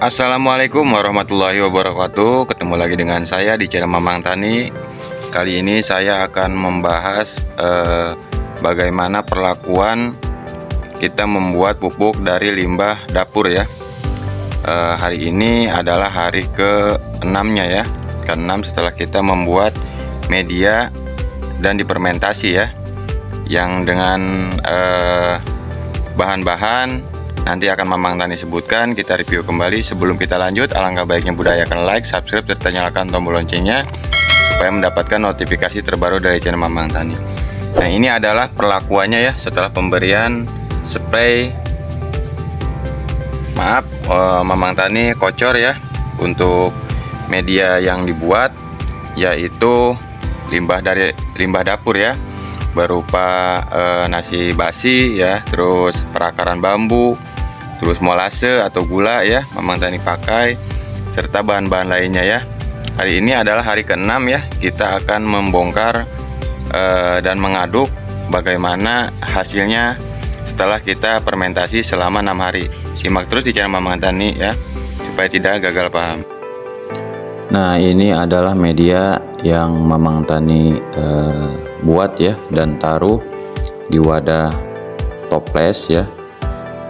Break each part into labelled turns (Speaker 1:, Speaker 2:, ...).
Speaker 1: Assalamualaikum warahmatullahi wabarakatuh. Ketemu lagi dengan saya di channel Mamang Tani. Kali ini saya akan membahas bagaimana perlakuan kita membuat pupuk dari limbah dapur ya. Hari ini adalah hari ke-6-nya ya. Ke-6 setelah kita membuat media dan difermentasi ya. Yang dengan bahan-bahan nanti akan Mamang Tani sebutkan, kita review kembali. Sebelum kita lanjut, alangkah baiknya budayakan like, subscribe, serta nyalakan tombol loncengnya supaya mendapatkan notifikasi terbaru dari channel Mamang Tani. Nah, ini adalah perlakuannya ya setelah pemberian spray. Maaf, Mamang Tani kocor ya untuk media yang dibuat, yaitu limbah dapur ya, berupa nasi basi ya, terus perakaran bambu, terus molase atau gula ya Mamang Tani pakai, serta bahan-bahan lainnya ya. Hari ini adalah hari ke-6 ya, kita akan membongkar dan mengaduk bagaimana hasilnya setelah kita fermentasi selama 6 hari. Simak terus di channel Mamang Tani ya, supaya tidak gagal paham.
Speaker 2: Nah, ini adalah media yang Mamang Tani buat ya dan taruh di wadah toples ya.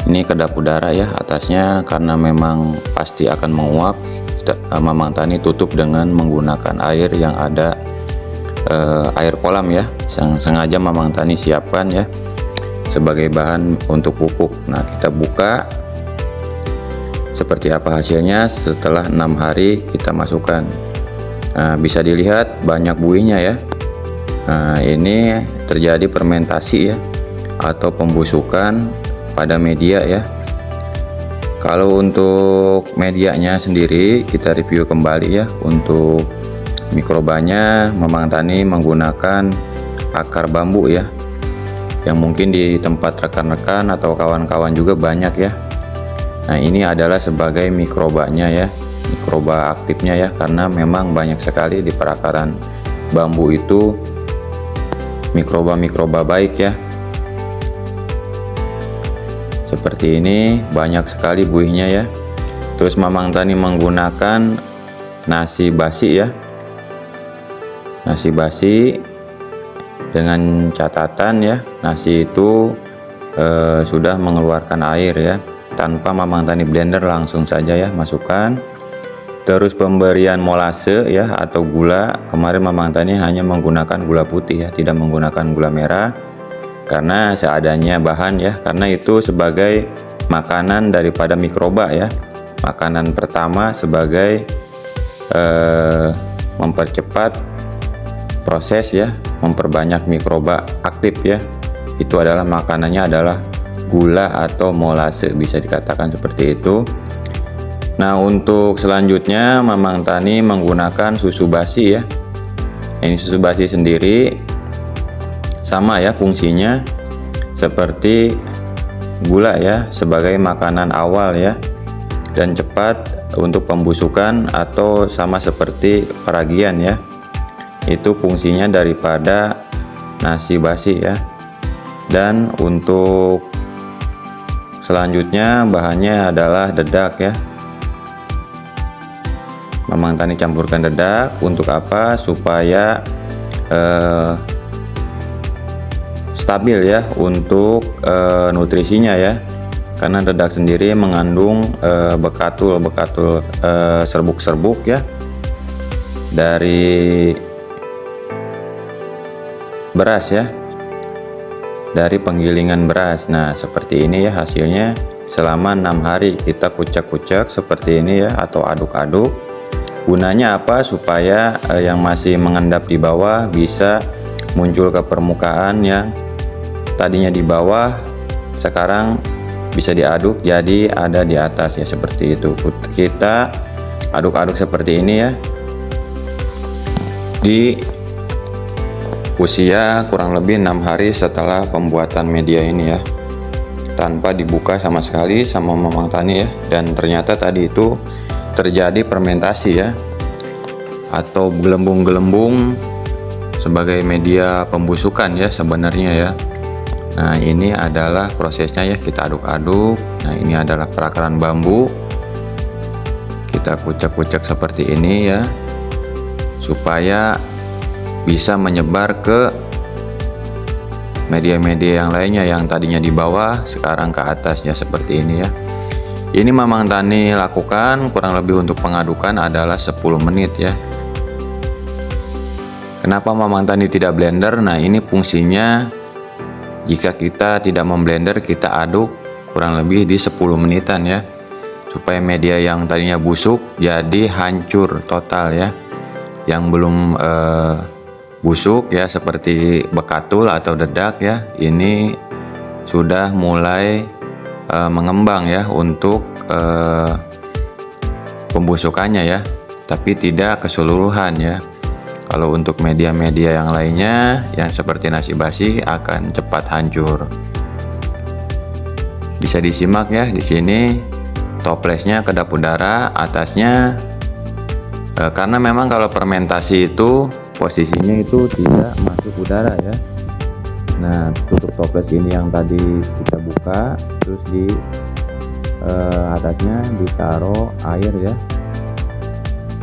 Speaker 2: Ini kedap udara ya atasnya, karena memang pasti akan menguap. Mamang Tani tutup dengan menggunakan air yang ada air kolam ya, sengaja Mamang Tani siapkan ya sebagai bahan untuk pupuk. Nah, kita buka seperti apa hasilnya setelah 6 hari kita masukkan. Nah, bisa dilihat banyak buihnya ya. Nah, ini terjadi fermentasi ya atau pembusukan pada media ya. Kalau untuk medianya sendiri kita review kembali ya. Untuk mikrobanya Mamang Tani menggunakan akar bambu ya, yang mungkin di tempat rekan-rekan atau kawan-kawan juga banyak ya. Nah, ini adalah sebagai mikrobanya ya, mikroba aktifnya ya, karena memang banyak sekali di perakaran bambu itu mikroba baik ya. Seperti ini, banyak sekali buihnya ya. Terus Mamang Tani menggunakan nasi basi ya, nasi basi dengan catatan ya, nasi itu sudah mengeluarkan air ya, tanpa Mamang Tani blender, langsung saja ya masukkan. Terus pemberian molase ya atau gula, kemarin Mamang Tani hanya menggunakan gula putih ya, tidak menggunakan gula merah karena seadanya bahan ya, karena itu sebagai makanan daripada mikroba ya. Makanan pertama sebagai mempercepat proses ya, memperbanyak mikroba aktif ya. Itu adalah makanannya adalah gula atau molase, bisa dikatakan seperti itu. Nah, untuk selanjutnya Mamang Tani menggunakan susu basi ya. Ini susu basi sendiri sama ya fungsinya seperti gula ya, sebagai makanan awal ya, dan cepat untuk pembusukan atau sama seperti peragian ya. Itu fungsinya daripada nasi basi ya. Dan untuk selanjutnya bahannya adalah dedak ya. Mamang Tani campurkan dedak untuk apa? Supaya stabil ya untuk nutrisinya ya, karena dedak sendiri mengandung bekatul serbuk-serbuk ya dari beras ya, dari penggilingan beras. Nah, seperti ini ya hasilnya selama 6 hari kita kucek-kucek seperti ini ya, atau aduk-aduk. Gunanya apa? Supaya yang masih mengendap di bawah bisa muncul ke permukaan, yang tadinya di bawah sekarang bisa diaduk jadi ada di atas ya, seperti itu. Kita aduk-aduk seperti ini ya di usia kurang lebih 6 hari setelah pembuatan media ini ya, tanpa dibuka sama sekali sama Mamang Tani ya. Dan ternyata tadi itu terjadi fermentasi ya, atau gelembung-gelembung sebagai media pembusukan ya sebenarnya ya. Nah, ini adalah prosesnya ya, kita aduk-aduk. Nah, ini adalah perakaran bambu. kita kucek-kucek seperti ini ya, supaya bisa menyebar ke media-media yang lainnya yang tadinya di bawah sekarang ke atasnya seperti ini ya. Ini Mamang Tani lakukan kurang lebih untuk pengadukan adalah 10 menit ya. Kenapa Mamang Tani tidak blender? Nah, ini fungsinya jika kita tidak memblender, kita aduk kurang lebih di 10 menitan ya, supaya media yang tadinya busuk jadi hancur total ya. Yang belum busuk ya, seperti bekatul atau dedak ya, ini sudah mulai mengembang ya untuk pembusukannya ya, tapi tidak keseluruhan ya. Kalau untuk media-media yang lainnya yang seperti nasi basi akan cepat hancur. Bisa disimak ya di sini toplesnya kedap udara, atasnya karena memang kalau fermentasi itu posisinya itu tidak masuk udara ya. Nah, tutup toples ini yang tadi kita buka, terus di atasnya ditaruh air ya,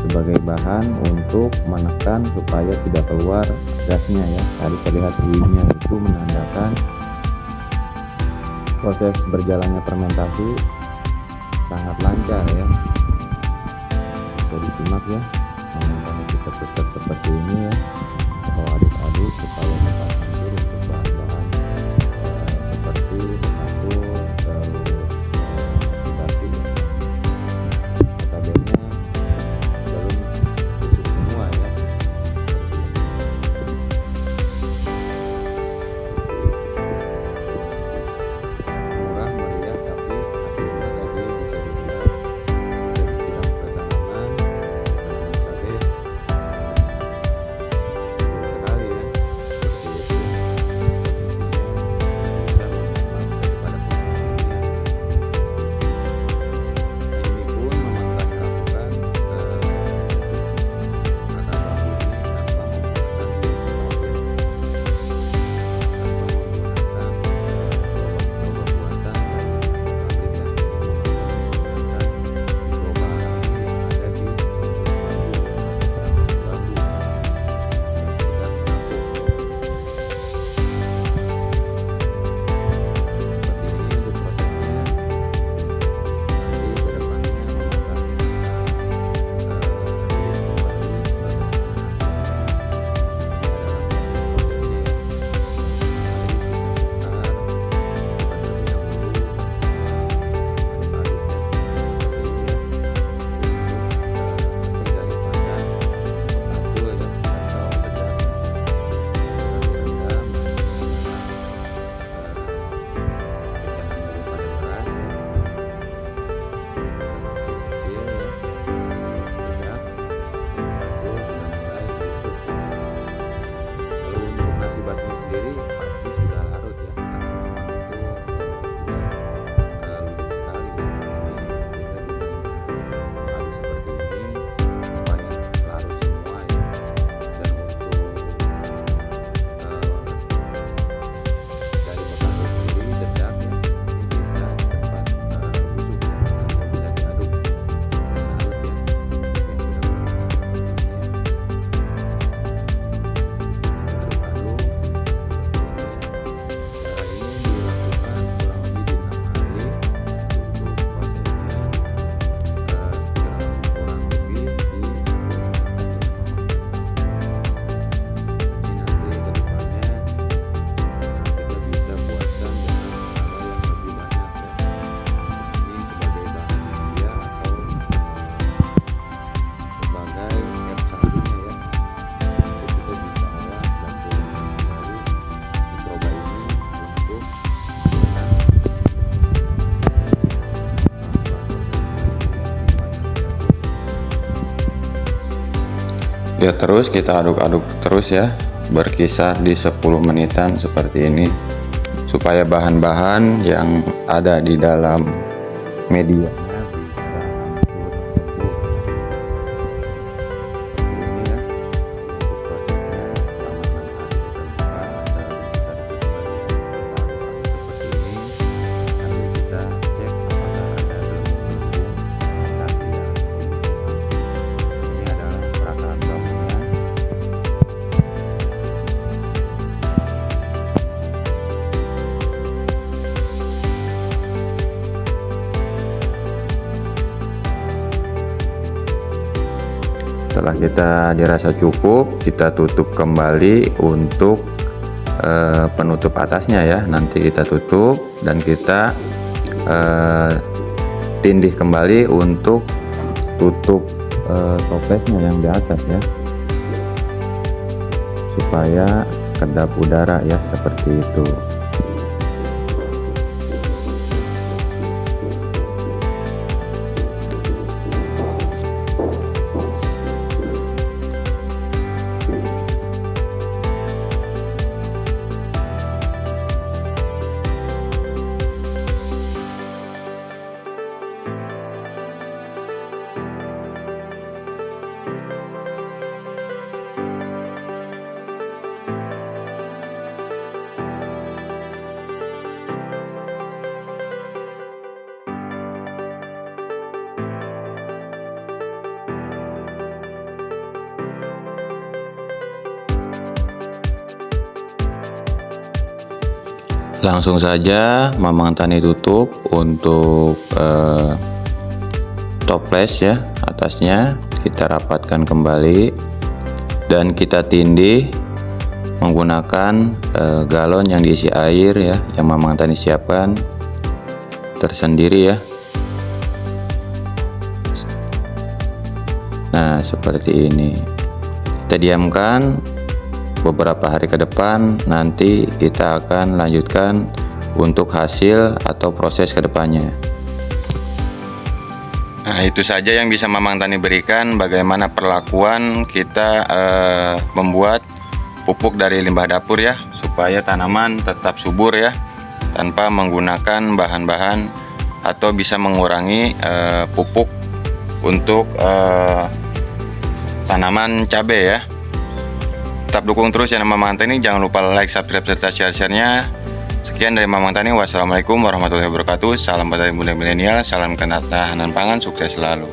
Speaker 2: sebagai bahan untuk menekan supaya tidak keluar gasnya ya. Tadi terlihat bunyinya, itu menandakan proses berjalannya fermentasi sangat lancar ya. Bisa disimak ya, Mamang kita tutup seperti ini ya, atau aduk-aduk supaya cepat hancur untuk bahan-bahan seperti bekatul, terus nasi basi ya. Notabene belum busuk semua ya. Murah meriah, tapi hasilnya tadi bisa dilihat sudah disiram ke tanaman cabai sekali ya. Seperti itu posisinya bisa menghemat daripada penggunaannya. Ini pun Mamang Tani lakukan akar bambu ini tanpa menggunakan biaya tempat ya, tanpa menggunakan coba buatan dari pabrik ya. Mamang Tani menggunakan mikroba alami yang ada di bungkus bambu atau tanaman bambu yang sudah terapung. Seperti ini untuk prosesnya. Nanti ke depannya Mamang Tani akan rilis kembali bagaimana hasilnya. Ini adalah prosesnya ya. Mari kita bongkar terlebih dahulu aduk-aduk ya, seperti ini ya, untuk hasil daripada bekatul ya atau dedak ya. Sudah direndam, ini adalah pecahan daripada beras ya, kecil-kecil ya, yang dedak bekatul sudah mulai busuk ya. Kalau untuk nasi basinya sendiri pasti sudah larut ya, karena memang itu sudah lembut sekali ya. Ini kita gunanya mengaduk seperti ini supaya larut semua ya. Dan untuk dari bekatul sendiri dedak ya, ini bisa cepat busuk ya, atau bisa diaduk dan larut ya. Yang sudah menggunakan ini ya, aduk-aduk seperti ini ya. Cara ini dilakukan kurang lebih di 6 hari untuk prosesnya, kurang lebih di 10 menitan ya Mamang. Ini nanti ke depannya kita bisa buatkan dengan skala yang lebih banyak ya. Ini sebagai bahan media atau sebagai air salunya ya. Nanti kita bisa olah dan turunan dari mikroba ini untuk menggunakan bahan-bahan organisasi lainnya ya, limbah nasi dapur ya. Ya, terus kita aduk-aduk terus ya, berkisar di 10 menitan seperti ini, supaya bahan-bahan yang ada di dalam medianya bisa hancur lebur ya. Seperti ini ya untuk prosesnya. Selama 6 hari kita buka, lalu kita aduk kembali ya, kita aduk-aduk seperti ini sambil kita cek apakah ada gelembung-gelembung fermentasi ya di Setelah kita dirasa cukup, kita tutup kembali untuk penutup atasnya ya. Nanti kita tutup dan kita tindih kembali untuk tutup toplesnya yang di atas ya, supaya kedap udara ya, seperti itu. Langsung saja Mamang Tani tutup untuk toples ya, atasnya kita rapatkan kembali dan kita tindih menggunakan galon yang diisi air ya, yang Mamang Tani siapkan tersendiri ya. Nah, seperti ini. Kita diamkan beberapa hari ke depan, nanti kita akan lanjutkan untuk hasil atau proses kedepannya.
Speaker 1: Nah, itu saja yang bisa Mamang Tani berikan, bagaimana perlakuan kita membuat pupuk dari limbah dapur ya, supaya tanaman tetap subur ya, tanpa menggunakan bahan-bahan atau bisa mengurangi pupuk untuk tanaman cabai ya. Tetap dukung terus channel Mamang Tani, jangan lupa like, subscribe, serta share-nya. Sekian dari Mamang Tani, wassalamualaikum warahmatullahi wabarakatuh. Salam petani muda milenial, salam ketahanan pangan, sukses selalu.